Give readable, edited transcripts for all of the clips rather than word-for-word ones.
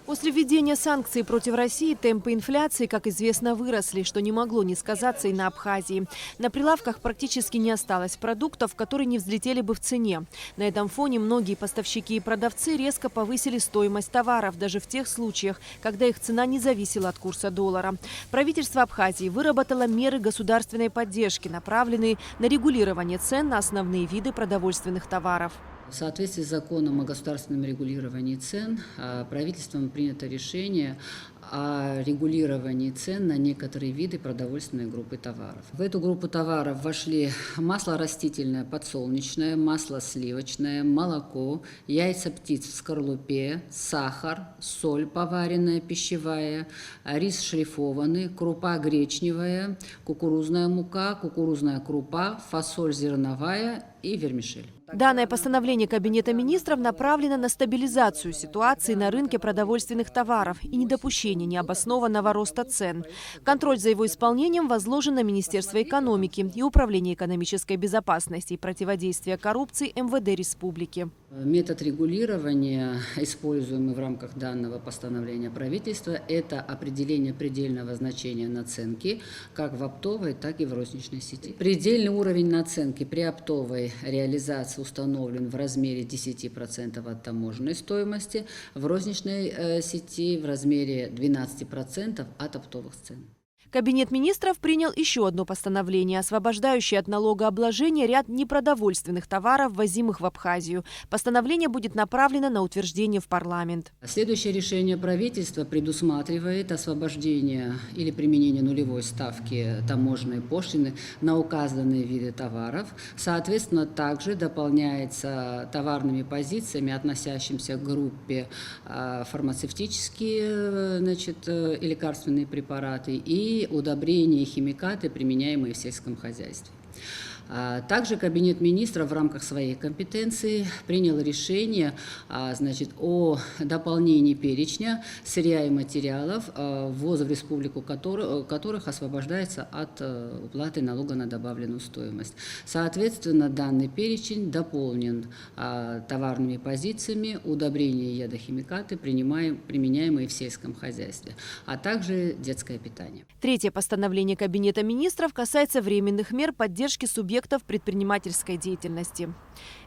После введения санкций против России темпы инфляции, как известно, выросли, что не могло не сказаться и на Абхазии. На прилавках практически не осталось продуктов, которые не взлетели бы в цене. На этом фоне многие поставщики и продавцы резко повысили стоимость товаров, даже в тех случаях, когда их цена не зависела от курса доллара. Правительство Абхазии выработало меры государственной поддержки, направленные на регулирование цен на основные виды продовольственных товаров. В соответствии с законом о государственном регулировании цен правительством принято решение о регулировании цен на некоторые виды продовольственной группы товаров. В эту группу товаров вошли масло растительное подсолнечное, масло сливочное, молоко, яйца птиц в скорлупе, сахар, соль поваренная пищевая, рис шлифованный, крупа гречневая, кукурузная мука, кукурузная крупа, фасоль зерновая и вермишель. Данное постановление Кабинета министров направлено на стабилизацию ситуации на рынке продовольственных товаров и недопущение необоснованного роста цен. Контроль за его исполнением возложен на Министерство экономики и Управление экономической безопасности и противодействия коррупции МВД Республики. Метод регулирования, используемый в рамках данного постановления правительства, это определение предельного значения наценки как в оптовой, так и в розничной сети. Предельный уровень наценки при оптовой реализации установлен в размере 10% от таможенной стоимости, в розничной сети в размере 12% от оптовых цен. Кабинет министров принял еще одно постановление, освобождающее от налогообложения ряд непродовольственных товаров, ввозимых в Абхазию. Постановление будет направлено на утверждение в парламент. Следующее решение правительства предусматривает освобождение или применение нулевой ставки таможенной пошлины на указанные виды товаров. Соответственно, также дополняется товарными позициями, относящимися к группе фармацевтические и лекарственные препараты и удобрения и химикаты, применяемые в сельском хозяйстве. Также Кабинет министров в рамках своей компетенции принял решение о дополнении перечня сырья и материалов, ввоз в республику которых освобождается от уплаты налога на добавленную стоимость. Соответственно, данный перечень дополнен товарными позициями удобрения и ядохимикаты, применяемые в сельском хозяйстве, а также детское питание. Третье постановление Кабинета министров касается временных мер поддержки субъектов предпринимательской деятельности.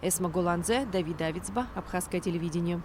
Эсма Голанзе, Давид Давидзба, Абхазское телевидение.